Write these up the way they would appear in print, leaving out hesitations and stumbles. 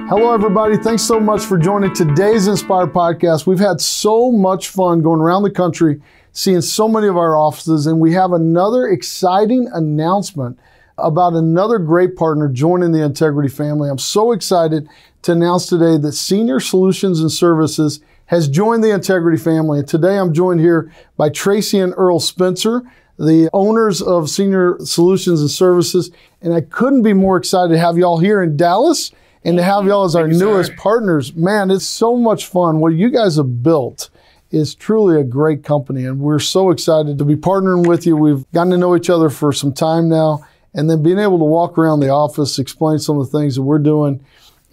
Hello, everybody. Thanks so much for joining today's Inspired Podcast. We've had so much fun going around the country, seeing so many of our offices, and we have another exciting announcement about another great partner joining the Integrity family. I'm so excited to announce today that Senior Solutions and Services has joined the Integrity family. And today I'm joined here by Traci and Earle Spencer, the owners of Senior Solutions and Services. And I couldn't be more excited to have y'all here in Dallas and to have y'all as our newest partners. Man, it's so much fun. What you guys have built is truly a great company, and we're so excited to be partnering with you. We've gotten to know each other for some time now, and then being able to walk around the office, explain some of the things that we're doing,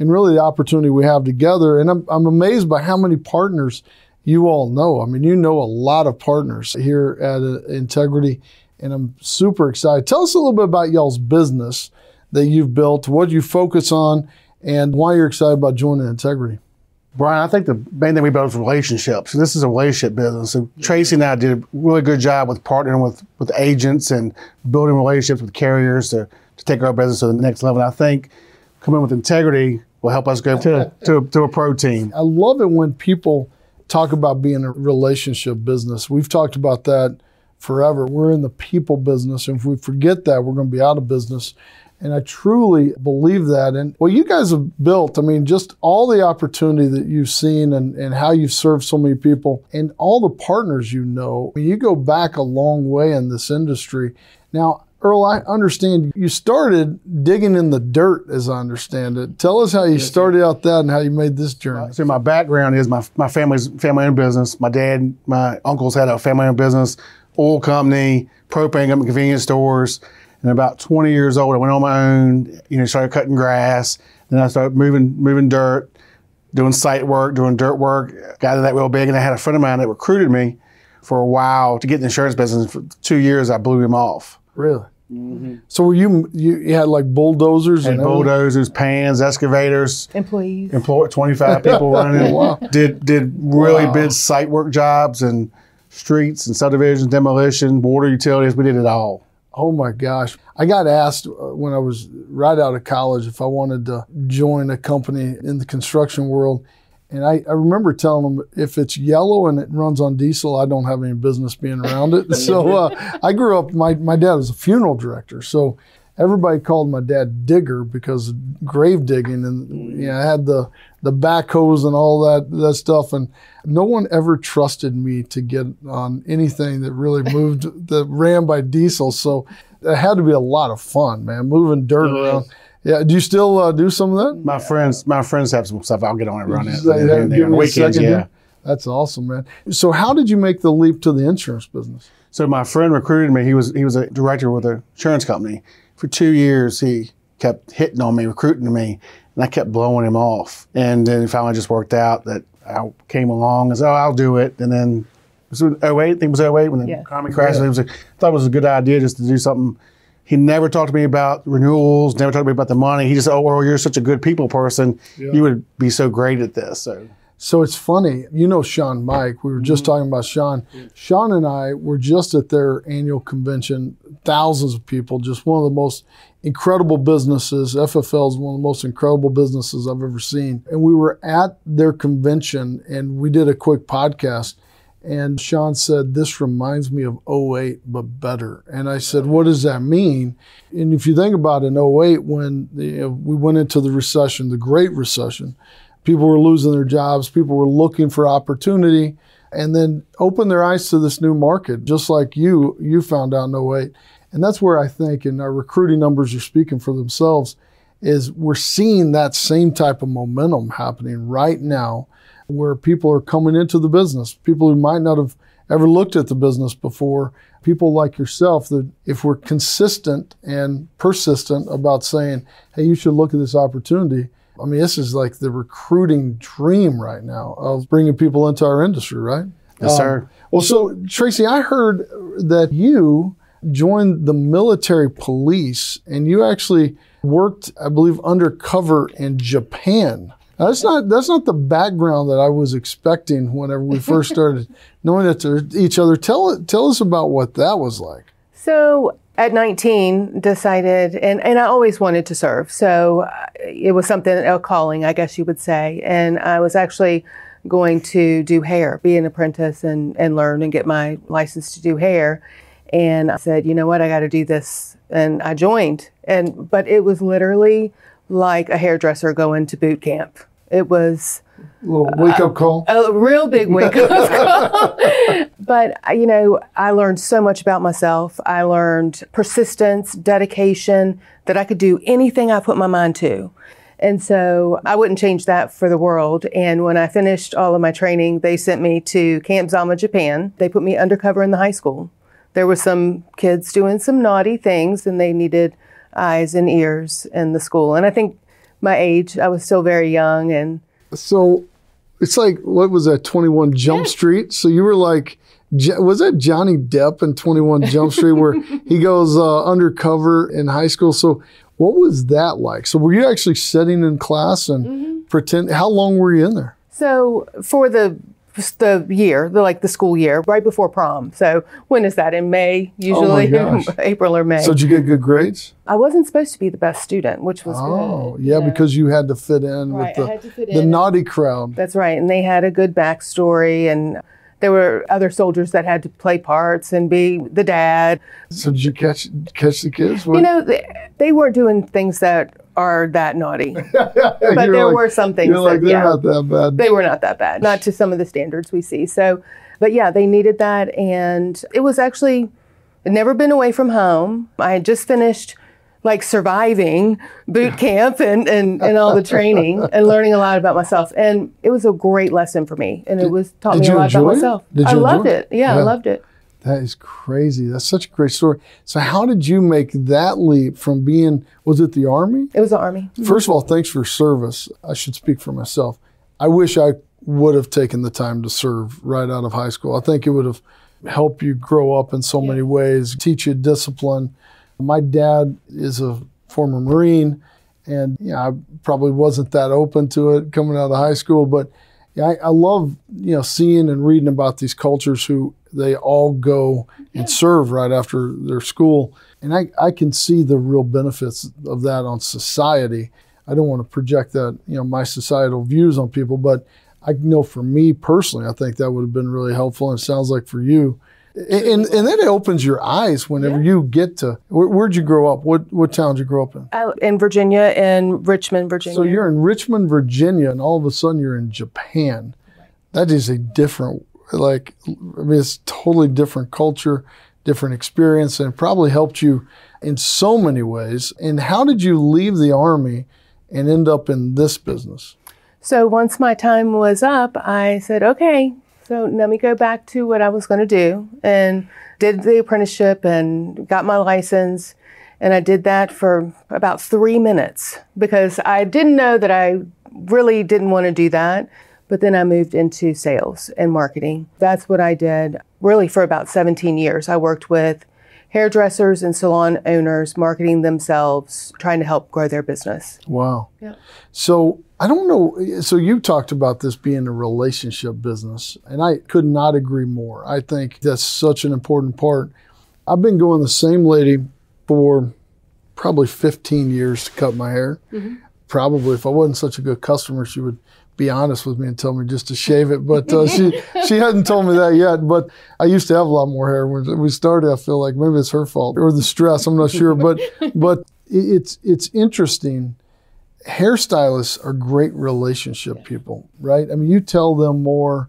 and really the opportunity we have together. And I'm amazed by how many partners you all know. I mean, you know a lot of partners here at Integrity, and I'm super excited. Tell us a little bit about y'all's business that you've built, what you focus on, and why you're excited about joining Integrity. Brian, I think the main thing we built is relationships. This is a relationship business. So Traci and I did a really good job with partnering with agents and building relationships with carriers to take our business to the next level. And I think coming with Integrity will help us go to a pro team. I love it when people talk about being a relationship business. We've talked about that forever. We're in the people business, and if we forget that, we're going to be out of business. And I truly believe that. And what you guys have built, I mean, just all the opportunity that you've seen and how you've served so many people and all the partners you know, I mean, you go back a long way in this industry. Now, Earle, I understand you started digging in the dirt, as I understand it. Tell us how you started out that and how you made this journey. So my background is my family's family-owned business. My dad, my uncles had a family-owned business, oil company, propane company, convenience stores. And about 20 years old, I went on my own, started cutting grass. Then I started moving dirt, doing site work, doing dirt work. Got into that real big, and I had a friend of mine that recruited me for a while to get in the insurance business. For 2 years, I blew him off. Really? Mm-hmm. So were you had like bulldozers? And bulldozers, pans, excavators. Employees. 25 people running. Wow. Did really big site work jobs and streets and subdivisions, demolition, water utilities. We did it all. Oh my gosh. I got asked when I was right out of college if I wanted to join a company in the construction world. And I remember telling them, if it's yellow and it runs on diesel, I don't have any business being around it. So I grew up, my dad was a funeral director. So everybody called my dad Digger because of grave digging. And I had the backhoes and all that stuff. And no one ever trusted me to get on anything that really moved, that ran by diesel. So it had to be a lot of fun, man, moving dirt around. Yeah, do you still do some of that? My friends have some stuff. I'll get on it, run it. Give me Weekends, yeah. That's awesome, man. So how did you make the leap to the insurance business? So my friend recruited me. He was a director with an insurance company. For 2 years, he kept hitting on me, recruiting me, and I kept blowing him off. And then it finally just worked out that I came along and said, I'll do it. And then it was 08, I think it was 08 when the economy crashed. I thought it was a good idea just to do something. He never talked to me about renewals, never talked to me about the money. He just said, Earle, you're such a good people person. Yeah. You would be so great at this. So it's funny, Sean Mike, we were just talking about Sean. Yeah. Sean and I were just at their annual convention, thousands of people, just one of the most incredible businesses. FFL is one of the most incredible businesses I've ever seen. And we were at their convention and we did a quick podcast. And Sean said, this reminds me of 08, but better. And I said, what does that mean? And if you think about it, in 08, when we went into the recession, the Great Recession, people were losing their jobs, people were looking for opportunity, and then opened their eyes to this new market, just like you found out in 08. And that's where I think, and our recruiting numbers are speaking for themselves, is we're seeing that same type of momentum happening right now, where people are coming into the business, people who might not have ever looked at the business before, people like yourself, that if we're consistent and persistent about saying, hey, you should look at this opportunity. I mean, this is like the recruiting dream right now of bringing people into our industry, right? Yes, sir. Well, so Traci, I heard that you joined the military police and you actually worked, I believe, undercover in Japan. Now, that's not the background that I was expecting whenever we first started knowing each other. Tell us about what that was like. So at 19, decided, and I always wanted to serve. So it was something, a calling, I guess you would say. And I was actually going to do hair, be an apprentice and learn and get my license to do hair. And I said, you know what, I got to do this. And I joined. But it was literally like a hairdresser going to boot camp. It was a little wake-up call. A real big wake-up call. But, you know, I learned so much about myself. I learned persistence, dedication, that I could do anything I put my mind to. And so I wouldn't change that for the world. And when I finished all of my training, they sent me to Camp Zama, Japan. They put me undercover in the high school. There were some kids doing some naughty things, and they needed eyes and ears in the school. And I think my age, I was still very young. And so it's like, what was that, 21 Jump Street? So you were like, was that Johnny Depp in 21 Jump Street where he goes undercover in high school? So what was that like? So were you actually sitting in class and pretend? How long were you in there? So for the year, the school year, right before prom. So when is that? In May, usually? Oh my gosh. April or May. So did you get good grades? I wasn't supposed to be the best student, which was good. Yeah, because you had to fit in with the naughty crowd. That's right. And they had a good backstory, and there were other soldiers that had to play parts and be the dad. So did you catch the kids? You know, they weren't doing things that are that naughty. But there were some things they're not that bad. They were not that bad, not to some of the standards we see. So, but yeah, they needed that. And it was actually, I'd never been away from home. I had just finished surviving boot camp and all the training and learning a lot about myself. And it was a great lesson for me. And it taught me a lot about myself. I loved it. Yeah, I loved it. That is crazy. That's such a great story. So how did you make that leap from being, was it the Army? It was the Army. First of all, thanks for your service. I should speak for myself. I wish I would have taken the time to serve right out of high school. I think it would have helped you grow up in so many ways, teach you discipline. My dad is a former Marine, and I probably wasn't that open to it coming out of high school, but I love seeing and reading about these cultures who they all go and serve right after their school. And I can see the real benefits of that on society. I don't want to project that, my societal views on people, but I know for me personally, I think that would have been really helpful. And it sounds like for you. And then it opens your eyes whenever you get to, where'd you grow up? What town did you grow up in? In Virginia, in Richmond, Virginia. So you're in Richmond, Virginia, and all of a sudden you're in Japan. That is a different, it's totally different culture, different experience, and it probably helped you in so many ways. And how did you leave the Army and end up in this business? So once my time was up, I said, okay, so let me go back to what I was going to do, and did the apprenticeship and got my license. And I did that for about 3 minutes because I didn't know that I really didn't want to do that. But then I moved into sales and marketing. That's what I did really for about 17 years. I worked with hairdressers and salon owners, marketing themselves, trying to help grow their business. Wow. Yeah. So I don't know. So you talked about this being a relationship business, and I could not agree more. I think that's such an important part. I've been going the same lady for probably 15 years to cut my hair. Mm-hmm. Probably if I wasn't such a good customer, she would be honest with me and tell me just to shave it. But she hasn't told me that yet. But I used to have a lot more hair when we started. I feel like maybe it's her fault or the stress. I'm not sure. But it's interesting. Hairstylists are great relationship people, right? I mean, you tell them more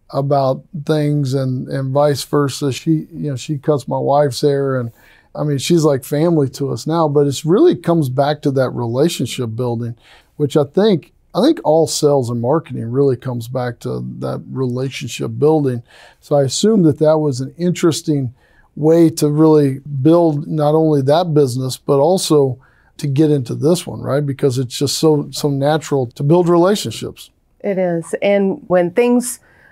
about things and vice versa. She cuts my wife's hair, and I mean, she's like family to us now, but it's really comes back to that relationship building, which I think all sales and marketing really comes back to that relationship building. So I assume that was an interesting way to really build not only that business, but also to get into this one, right? Because it's just so natural to build relationships. It is. And when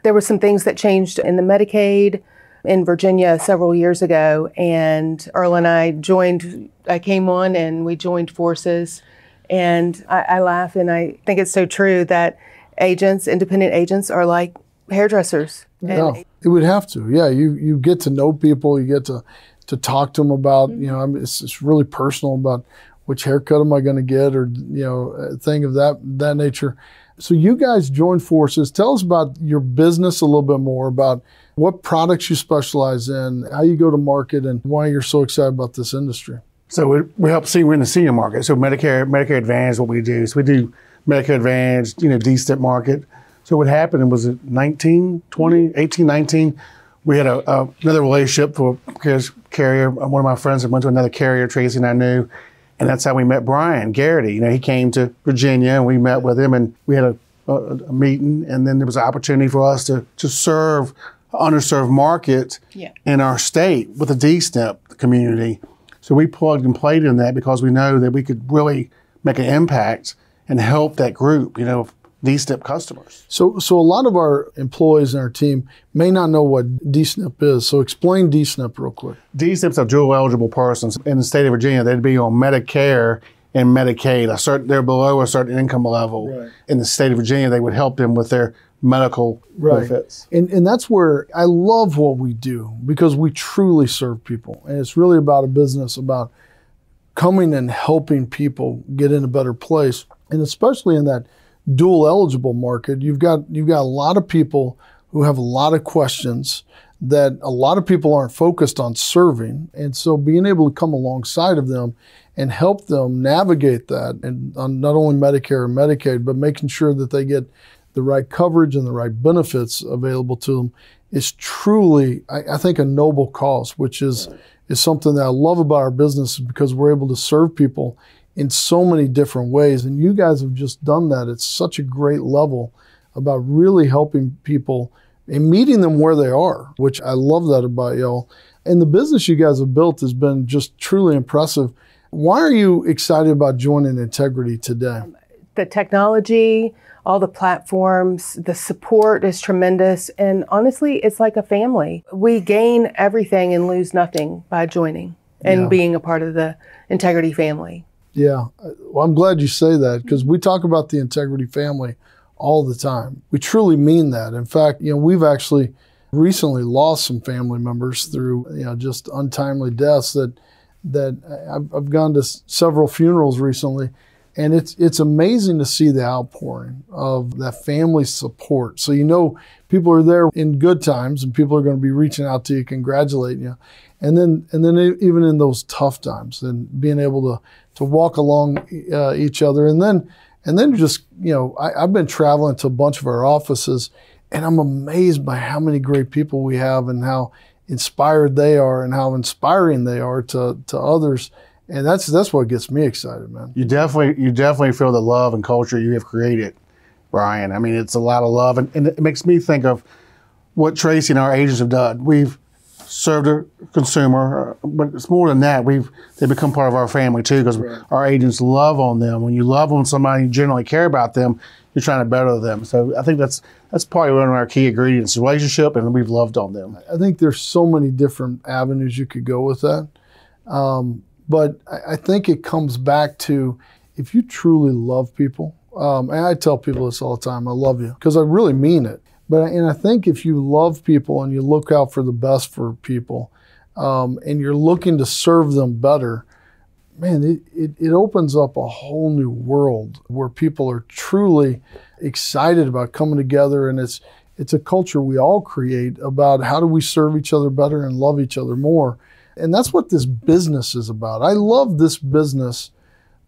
there were some things that changed in the Medicaid in Virginia several years ago, and Earle and I came on and we joined forces. And I laugh, and I think it's so true that independent agents are like hairdressers. Yeah, it would have to. Yeah, you get to know people, you get to to talk to them about, it's really personal about which haircut am I going to get, or, a thing of that nature. So you guys joined forces. Tell us about your business a little bit more, about what products you specialize in, how you go to market, and why you're so excited about this industry. So we help we're in the senior market. So Medicare Advantage is what we do. So we do Medicare Advantage, D-SNP market. So what happened was it 19, 20, 18, 19, we had another relationship for a carrier. One of my friends had went to another carrier, Traci, and I knew. And that's how we met Brian Garrity. He came to Virginia, and we met with him, and we had a meeting, and then there was an opportunity for us to serve an underserved market in our state with the D-SNP community. So we plugged and played in that because we know that we could really make an impact and help that group, D-SNP customers. So a lot of our employees in our team may not know what D-SNP is. So explain D-SNP real quick. D-SNPs are dual eligible persons. In the state of Virginia, they'd be on Medicare and Medicaid. They're below a certain income level. Right. In the state of Virginia, they would help them with their medical benefits. And that's where I love what we do, because we truly serve people. And it's really about a business about coming and helping people get in a better place. And especially in that dual eligible market, you've got a lot of people who have a lot of questions that a lot of people aren't focused on serving. And so being able to come alongside of them and help them navigate that, and on not only Medicare and Medicaid, but making sure that they get the right coverage and the right benefits available to them, is truly, I think, a noble cause, which is something that I love about our business, because we're able to serve people in so many different ways. And you guys have just done that at such a great level about really helping people and meeting them where they are, which I love that about y'all. And the business you guys have built has been just truly impressive. Why are you excited about joining Integrity today? The technology, all the platforms, the support is tremendous. And honestly, it's like a family. We gain everything and lose nothing by joining and being a part of the Integrity family. Yeah, well, I'm glad you say that, because we talk about the Integrity family all the time. We truly mean that. In fact, we've actually recently lost some family members through, just untimely deaths that I've gone to several funerals recently, and it's amazing to see the outpouring of that family support. So people are there in good times, and people are going to be reaching out to you, congratulating you, and then even in those tough times, and being able to walk along each other, and then just I've been traveling to a bunch of our offices, and I'm amazed by how many great people we have, and how inspired they are, and how inspiring they are to others. And that's what gets me excited, man. You definitely feel the love and culture you have created, Brian. I mean, it's a lot of love, and it makes me think of what Traci and our agents have done. We've served a consumer, but it's more than that. They become part of our family too, because our agents love on them. When you love on somebody, you generally care about them, you're trying to better them. So I think that's probably one of our key ingredients, relationship, and we've loved on them. I think there's so many different avenues you could go with that. But I think it comes back to, if you truly love people, and I tell people this all the time, I love you, because I really mean it. And I think if you love people and you look out for the best for people, and you're looking to serve them better, man, it opens up a whole new world where people are truly excited about coming together. And it's a culture we all create about how do we serve each other better and love each other more. And that's what this business is about. I love this business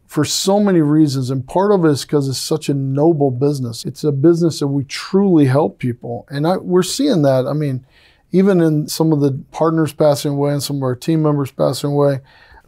for so many reasons, and part of it is because it's such a noble business. It's a business that we truly help people, and we're seeing that. I mean, even in some of the partners passing away and some of our team members passing away,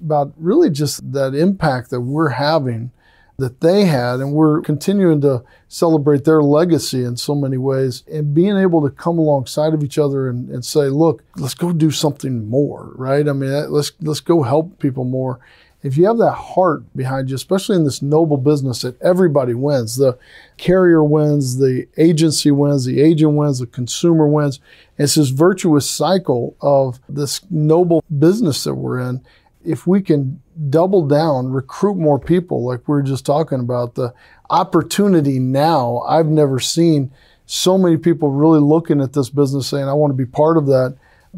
about really just that impact that we're having, that they had, and we're continuing to celebrate their legacy in so many ways, and being able to come alongside of each other and say, look, let's go do something more, right? I mean, let's go help people more. If you have that heart behind you, especially in this noble business that everybody wins, the carrier wins, the agency wins, the agent wins, the consumer wins. It's this virtuous cycle of this noble business that we're in. If we can double down, recruit more people, like we were just talking about, the opportunity now, I've never seen so many people really looking at this business saying, I want to be part of that.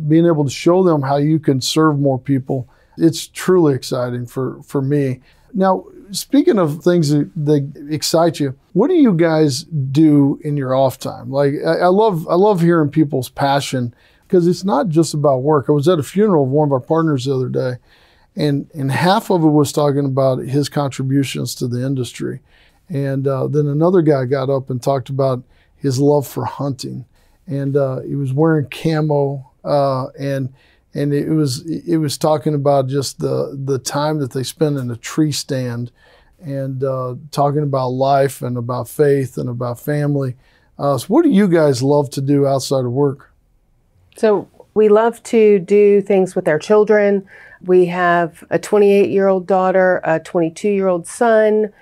being able to show them how you can serve more people, it's truly exciting for me. Now, speaking of things that excite you, what do you guys do in your off time? Like, I love hearing people's passion, because it's not just about work. I was at a funeral of one of our partners the other day, and half of it was talking about his contributions to the industry. And then another guy got up and talked about his love for hunting. And he was wearing camo, and it was talking about just the time that they spend in a tree stand, and talking about life and about faith and about family. So what do you guys love to do outside of work? So we love to do things with our children. We have a 28-year-old daughter, a 22-year-old son,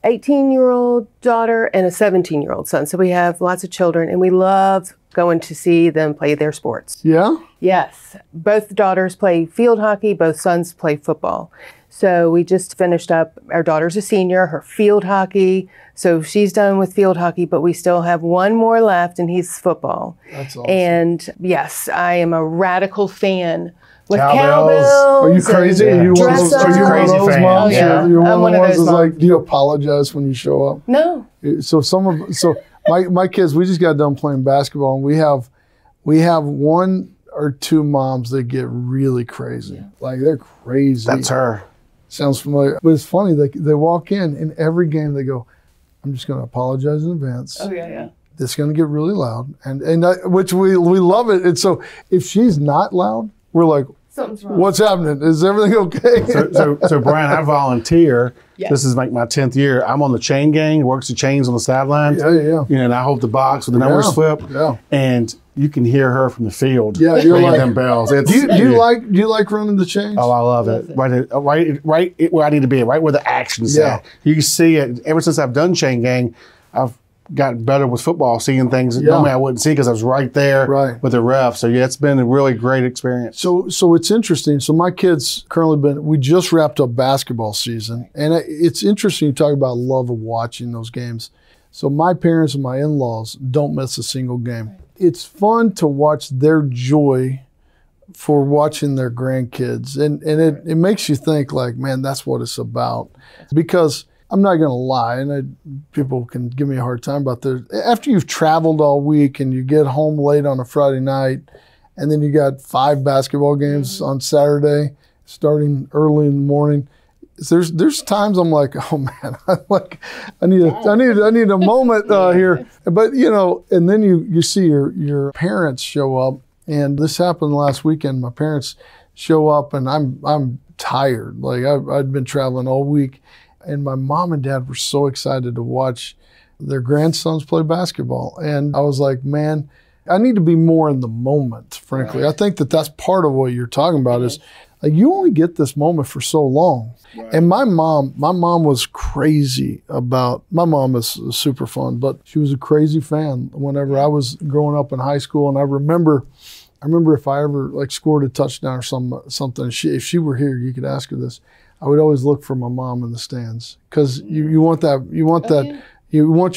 18-year-old daughter, and a 17-year-old son. So we have lots of children, and we love going to see them play their sports. Yeah? Yes. Both daughters play field hockey. Both sons play football. So we just finished up, our daughter's a senior, her field hockey. So she's done with field hockey, but we still have one more left, and he's football. That's awesome. And yes, I am a radical fan with Cowbells. cowbells. Are you crazy? and Are you one of dress those, are you up. one of Crazy those fan. moms? Oh, yeah. You're I'm one of the ones those that's like, moms. do you apologize when you show up? No. So my kids, we just got done playing basketball, and we have one or two moms that get really crazy. Like, they're crazy. That's her. Sounds familiar. But it's funny, they walk in every game they go, I'm just going to apologize in advance. Oh, yeah. It's going to get really loud. Which we love it. And so if she's not loud, we're like, Something's wrong. what's happening? Is everything okay? So Brian, I volunteer. Yes. This is like my 10th year. I'm on the chain gang, works the chains on the sidelines. Yeah. You know, and I hold the box with the numbers flip. Yeah. And you can hear her from the field. Yeah, you're ringing like- them bells. It's, Do you like running the chains? Oh, I love it. Right where I need to be, right where the action's Yeah. at. You can see it. Ever since I've done chain gang, I've gotten better with football, seeing things that normally I wouldn't see because I was right there with the ref. So yeah, it's been a really great experience. So it's interesting. So my kids we just wrapped up basketball season, and it's interesting to talk about love of watching those games. So my parents and my in-laws don't miss a single game. It's fun to watch their joy for watching their grandkids. And it makes you think, like, man, that's what it's about. Because I'm not going to lie, and people can give me a hard time about this. After you've traveled all week and you get home late on a Friday night, and then you got 5 basketball games on Saturday, starting early in the morning, there's times I'm like, oh man, I need a moment here. But and then you see your parents show up, and this happened last weekend. My parents show up, and I'm tired. Like I'd been traveling all week, and my mom and dad were so excited to watch their grandsons play basketball, and I was like, man, I need to be more in the moment. Frankly, I think that's part of what you're talking about is. Like, you only get this moment for so long. Right. And my mom was crazy about, my mom is super fun, but she was a crazy fan whenever I was growing up in high school. And I remember if I ever scored a touchdown or something, if she were here, you could ask her this, I would always look for my mom in the stands. Cause you want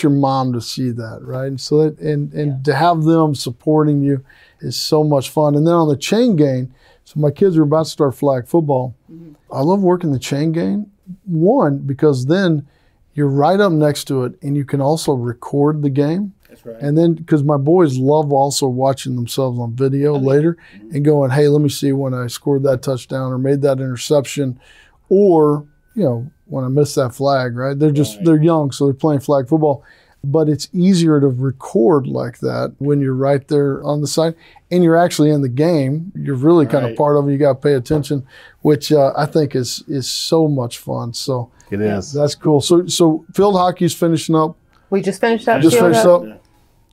your mom to see that, right? And so to have them supporting you is so much fun. And then on the chain gang, so my kids are about to start flag football. Mm-hmm. I love working the chain gang. One, because then you're right up next to it, and you can also record the game. That's right. And then, because my boys love also watching themselves on video later and going, hey, let me see when I scored that touchdown or made that interception, or when I missed that flag. Right? They're young, so they're playing flag football. But it's easier to record like that when you're right there on the side and you're actually in the game. You're really kind of part of it. You got to pay attention, which I think is so much fun. So it is. That's cool. So field hockey's finishing up. We just finished up. Just finished up.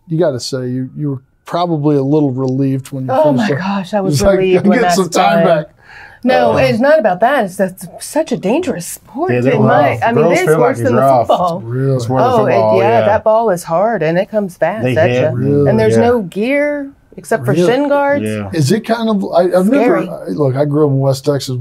You got to say you were probably a little relieved when you finished up. Oh my gosh, I was relieved when that's some time done. back. No, it's not about that. That's such a dangerous sport. Yeah, It is worse than the football. Really? That ball is hard and it comes fast at you. Really? And there's no gear except for shin guards. Yeah. Is it kind of? I've Scary. never look. I grew up in West Texas.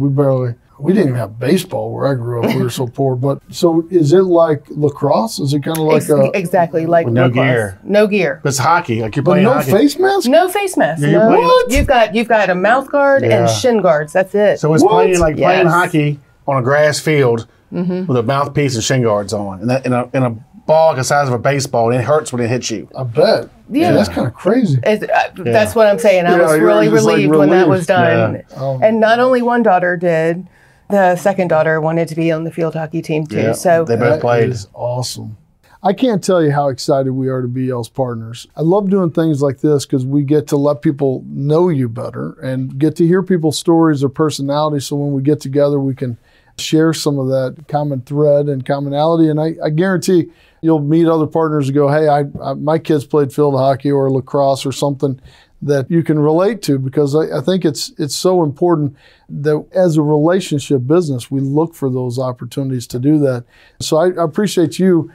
We didn't even have baseball where I grew up. We were so poor. But so is it like lacrosse? Is it kind of like exactly like with no lacrosse. gear? No gear. It's hockey, like you're but playing no hockey. face mask? No face mask. Yeah, you're No. playing- You've got a mouth guard Yeah. and shin guards. That's it. So it's What? playing like playing Yes. hockey on a grass field with a mouthpiece and shin guards on, and that, in a ball like the size of a baseball, and it hurts when it hits you. I bet. Yeah. That's kind of crazy. That's what I'm saying. I Yeah, was you're really just, like, relieved when that relieved. was done. Yeah. And not only one daughter did, the second daughter wanted to be on the field hockey team too. Yeah. So They both That played. is awesome. I can't tell you how excited we are to be y'all's partners. I love doing things like this because we get to let people know you better and get to hear people's stories or personalities. So when we get together, we can share some of that common thread and commonality. And I guarantee you'll meet other partners and go, hey, my kids played field hockey or lacrosse or something that you can relate to, because I think it's so important that as a relationship business, we look for those opportunities to do that. So I appreciate you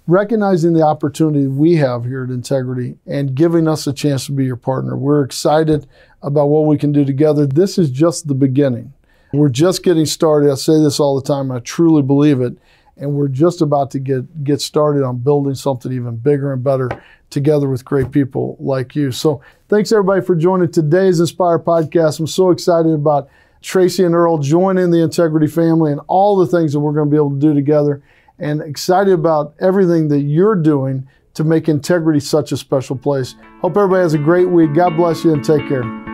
recognizing the opportunity we have here at Integrity and giving us a chance to be your partner. We're excited about what we can do together. This is just the beginning. We're just getting started. I say this all the time. I truly believe it. And we're just about to get started on building something even bigger and better together with great people like you. So thanks everybody for joining today's Inspire podcast. I'm so excited about Traci and Earle joining the Integrity family and all the things that we're going to be able to do together, and excited about everything that you're doing to make Integrity such a special place. Hope everybody has a great week. God bless you and take care.